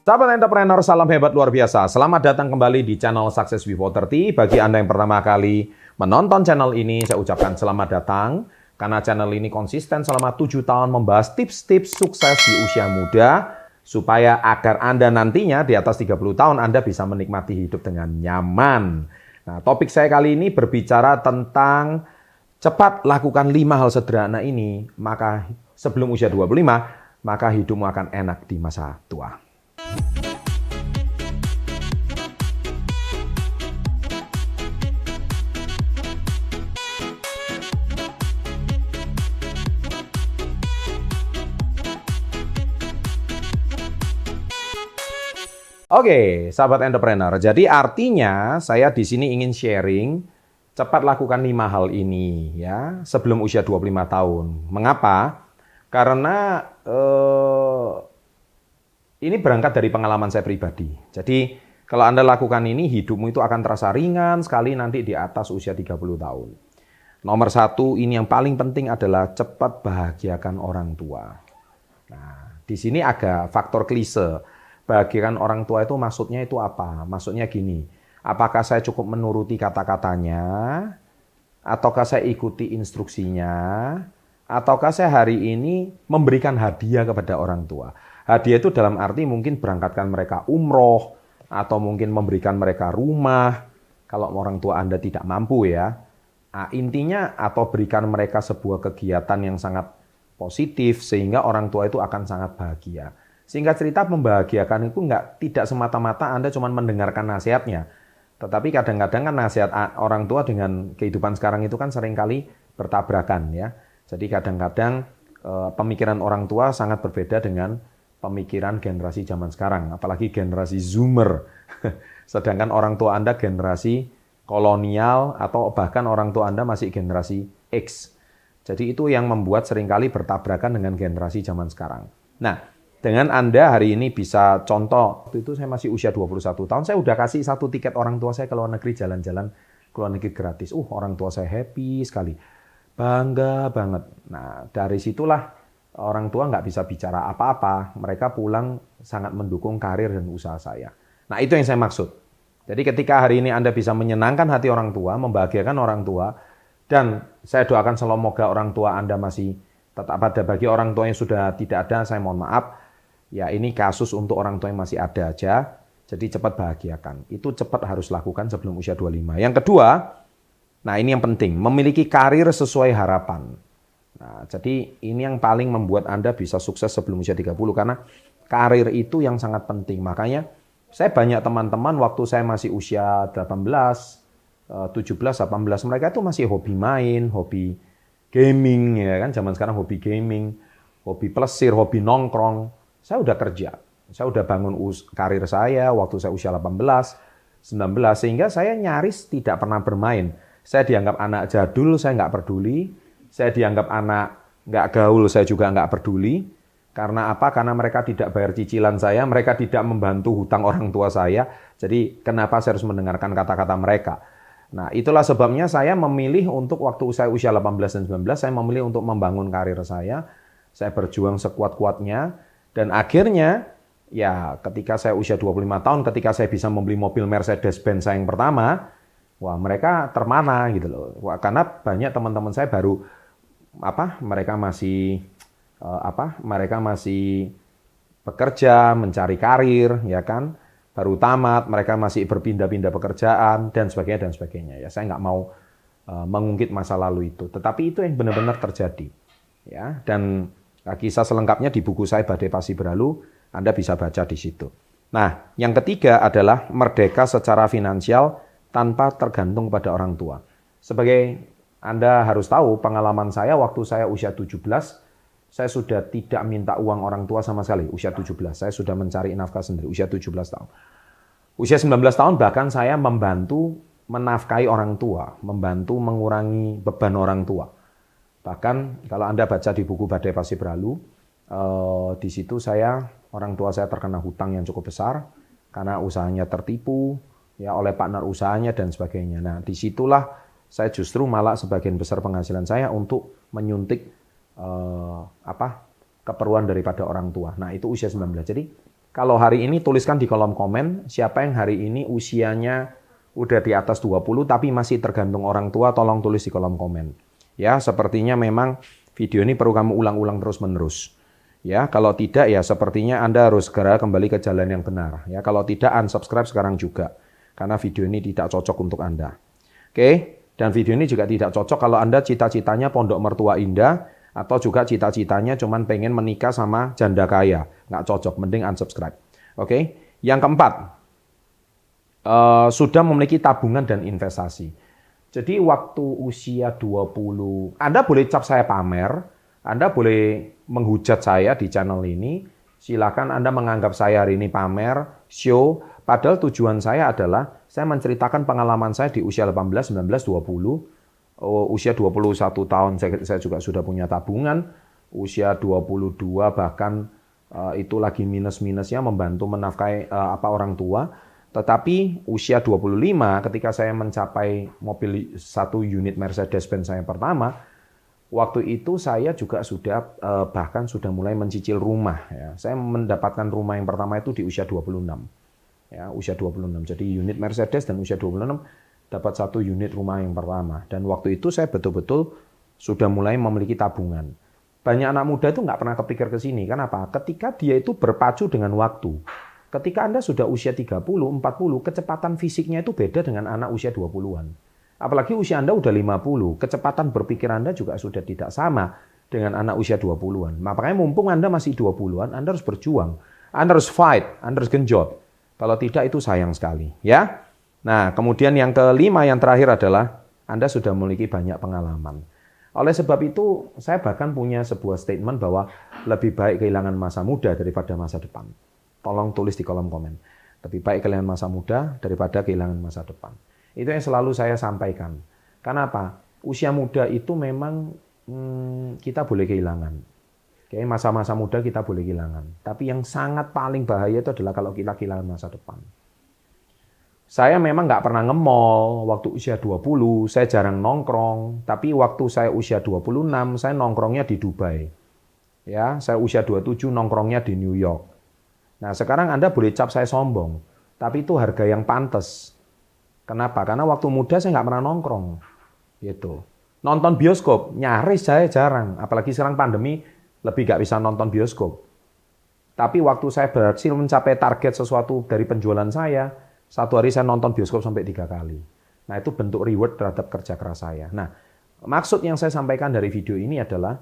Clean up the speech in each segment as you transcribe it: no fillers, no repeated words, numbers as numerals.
Sahabat entrepreneur, salam hebat luar biasa. Selamat datang kembali di channel Success Before 30. Bagi Anda yang pertama kali menonton channel ini, saya ucapkan selamat datang. Karena channel ini konsisten selama 7 tahun membahas tips-tips sukses di usia muda, supaya agar Anda nantinya di atas 30 tahun Anda bisa menikmati hidup dengan nyaman. Nah, topik saya kali ini berbicara tentang cepat lakukan 5 hal sederhana ini, maka sebelum usia 25, maka hidupmu akan enak di masa tua. Oke, sahabat entrepreneur. Jadi artinya saya di sini ingin sharing cepat lakukan 5 hal ini ya sebelum usia 25 tahun. Mengapa? Karena ini berangkat dari pengalaman saya pribadi. Jadi kalau Anda lakukan ini, hidupmu itu akan terasa ringan sekali nanti di atas usia 30 tahun. Nomor 1, ini yang paling penting adalah cepat bahagiakan orang tua. Nah, di sini agak faktor klise. Bahagiakan orang tua itu maksudnya itu apa? Maksudnya gini, apakah saya cukup menuruti kata-katanya? Ataukah saya ikuti instruksinya? Ataukah saya hari ini memberikan hadiah kepada orang tua? Hadiah itu dalam arti mungkin berangkatkan mereka umroh, atau mungkin memberikan mereka rumah, kalau orang tua Anda tidak mampu ya. Nah, intinya atau berikan mereka sebuah kegiatan yang sangat positif, sehingga orang tua itu akan sangat bahagia. Sehingga cerita membahagiakan itu tidak semata-mata Anda cuma mendengarkan nasihatnya. Tetapi kadang-kadang kan nasihat orang tua dengan kehidupan sekarang itu kan seringkali bertabrakan ya. Jadi kadang-kadang pemikiran orang tua sangat berbeda dengan pemikiran generasi zaman sekarang, apalagi generasi Zoomer. Sedangkan orang tua Anda generasi kolonial atau bahkan orang tua Anda masih generasi X. Jadi itu yang membuat seringkali bertabrakan dengan generasi zaman sekarang. Nah, dengan Anda hari ini bisa contoh, waktu itu saya masih usia 21 tahun, saya udah kasih 1 tiket orang tua saya ke luar negeri jalan-jalan ke luar negeri gratis. Orang tua saya happy sekali. Bangga banget. Nah, dari situlah orang tua nggak bisa bicara apa-apa. Mereka pulang sangat mendukung karir dan usaha saya. Nah, itu yang saya maksud. Jadi ketika hari ini Anda bisa menyenangkan hati orang tua, membahagiakan orang tua, dan saya doakan semoga orang tua Anda masih tetap ada. Bagi orang tua yang sudah tidak ada, saya mohon maaf. Ya, ini kasus untuk orang tua yang masih ada aja. Jadi cepat bahagiakan. Itu cepat harus lakukan sebelum usia 25. Yang kedua, nah ini yang penting, memiliki karir sesuai harapan. Nah, jadi ini yang paling membuat Anda bisa sukses sebelum usia 30 karena karir itu yang sangat penting. Makanya saya banyak teman-teman waktu saya masih usia 18, 17, 18, mereka itu masih hobi main, hobi gaming ya kan, zaman sekarang hobi gaming, hobi plesir, hobi nongkrong. Saya udah kerja, saya udah bangun karir saya waktu saya usia 18, 19, sehingga saya nyaris tidak pernah bermain. Saya dianggap anak jadul, saya nggak peduli. Saya dianggap anak nggak gaul, saya juga nggak peduli. Karena apa? Karena mereka tidak bayar cicilan saya, mereka tidak membantu hutang orang tua saya. Jadi kenapa saya harus mendengarkan kata-kata mereka? Nah, itulah sebabnya saya memilih untuk waktu saya usia 18 dan 19, saya memilih untuk membangun karir saya. Saya berjuang sekuat-kuatnya. Dan akhirnya, ya ketika saya usia 25 tahun, ketika saya bisa membeli mobil Mercedes-Benz saya yang pertama, wah mereka termana gitu loh. Wah, karena banyak teman-teman saya baru, mereka masih bekerja, mencari karir, ya kan, baru tamat, mereka masih berpindah-pindah pekerjaan, dan sebagainya, dan sebagainya. Ya, saya nggak mau mengungkit masa lalu itu, tetapi itu yang benar-benar terjadi. Ya, dan kisah selengkapnya di buku saya Badai Pasti Berlalu, Anda bisa baca di situ. Nah, yang ketiga adalah merdeka secara finansial tanpa tergantung pada orang tua. Sebagai Anda harus tahu, pengalaman saya waktu saya usia 17, saya sudah tidak minta uang orang tua sama sekali, usia 17. Saya sudah mencari nafkah sendiri, usia 17 tahun. Usia 19 tahun bahkan saya membantu menafkahi orang tua, membantu mengurangi beban orang tua. Bahkan kalau Anda baca di buku Badai Pasti Berlalu, di situ orang tua saya terkena hutang yang cukup besar karena usahanya tertipu ya oleh partner usahanya dan sebagainya. Nah, disitulah saya justru malah sebagian besar penghasilan saya untuk menyuntik keperluan daripada orang tua. Nah, itu usia 19. Jadi Kalau hari ini tuliskan di kolom komen, siapa yang hari ini usianya udah di atas 20 tapi masih tergantung orang tua, tolong tulis di kolom komen. Ya, sepertinya memang video ini perlu kamu ulang-ulang terus-menerus. Ya, kalau tidak ya sepertinya Anda harus segera kembali ke jalan yang benar. Ya, kalau tidak unsubscribe sekarang juga. Karena video ini tidak cocok untuk Anda. Oke, dan video ini juga tidak cocok kalau Anda cita-citanya pondok mertua indah atau juga cita-citanya cuman pengen menikah sama janda kaya. Nggak cocok, mending unsubscribe. Oke, yang keempat, sudah memiliki tabungan dan investasi. Jadi waktu usia 20, Anda boleh cap saya pamer, Anda boleh menghujat saya di channel ini, silakan Anda menganggap saya hari ini pamer, show, padahal tujuan saya adalah saya menceritakan pengalaman saya di usia 18, 19, 20, usia 21 tahun saya juga sudah punya tabungan, usia 22 bahkan itu lagi minus-minusnya membantu menafkahi orang tua. Tetapi usia 25 ketika saya mencapai mobil 1 unit Mercedes-Benz saya pertama, waktu itu saya juga sudah bahkan sudah mulai mencicil rumah. Ya. Saya mendapatkan rumah yang pertama itu di usia 26. Ya, usia 26. Jadi unit Mercedes dan usia 26 dapat 1 unit rumah yang pertama. Dan waktu itu saya betul-betul sudah mulai memiliki tabungan. Banyak anak muda itu nggak pernah kepikir ke sini. Kenapa? Ketika dia itu berpacu dengan waktu. Ketika Anda sudah usia 30, 40, kecepatan fisiknya itu beda dengan anak usia 20-an. Apalagi usia Anda udah 50, kecepatan berpikir Anda juga sudah tidak sama dengan anak usia 20-an. Makanya mumpung Anda masih 20-an, Anda harus berjuang. Anda harus fight, Anda harus genjot. Kalau tidak itu sayang sekali. Ya. Nah, kemudian yang kelima, yang terakhir adalah Anda sudah memiliki banyak pengalaman. Oleh sebab itu, saya bahkan punya sebuah statement bahwa lebih baik kehilangan masa muda daripada masa depan. Tolong tulis di kolom komen. Lebih baik kehilangan masa muda daripada kehilangan masa depan. Itu yang selalu saya sampaikan. Kenapa? Usia muda itu memang kita boleh kehilangan. Kayak masa-masa muda kita boleh kehilangan. Tapi yang sangat paling bahaya itu adalah kalau kita kehilangan masa depan. Saya memang nggak pernah nge-mall waktu usia 20, saya jarang nongkrong. Tapi waktu saya usia 26, saya nongkrongnya di Dubai. Ya, saya usia 27 nongkrongnya di New York. Nah, sekarang Anda boleh cap saya sombong, tapi itu harga yang pantas. Kenapa? Karena waktu muda saya nggak pernah nongkrong. Gitu. Nonton bioskop, nyaris saya jarang. Apalagi sekarang pandemi, lebih nggak bisa nonton bioskop. Tapi waktu saya berhasil mencapai target sesuatu dari penjualan saya, satu hari saya nonton bioskop sampai 3 kali. Nah, itu bentuk reward terhadap kerja keras saya. Nah, maksud yang saya sampaikan dari video ini adalah,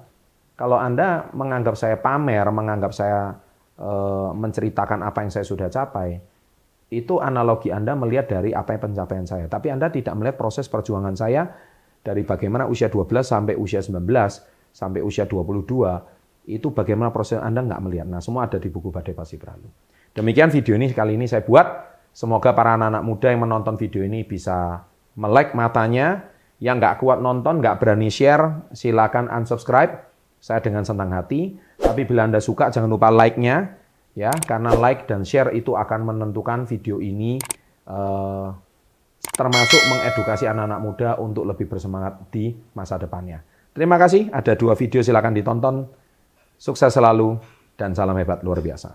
kalau Anda menganggap saya pamer, menganggap saya menceritakan apa yang saya sudah capai, itu analogi Anda melihat dari apa yang pencapaian saya. Tapi Anda tidak melihat proses perjuangan saya dari bagaimana usia 12 sampai usia 19, sampai usia 22, itu bagaimana proses Anda nggak melihat. Nah, semua ada di buku Badai Pasti Berlalu. Demikian video ini kali ini saya buat. Semoga para anak-anak muda yang menonton video ini bisa melek matanya. Yang nggak kuat nonton, nggak berani share, silakan unsubscribe. Saya dengan senang hati. Tapi bila Anda suka, jangan lupa like-nya. Ya, karena like dan share itu akan menentukan video ini termasuk mengedukasi anak-anak muda untuk lebih bersemangat di masa depannya. Terima kasih. Ada 2 video, silakan ditonton. Sukses selalu dan salam hebat luar biasa.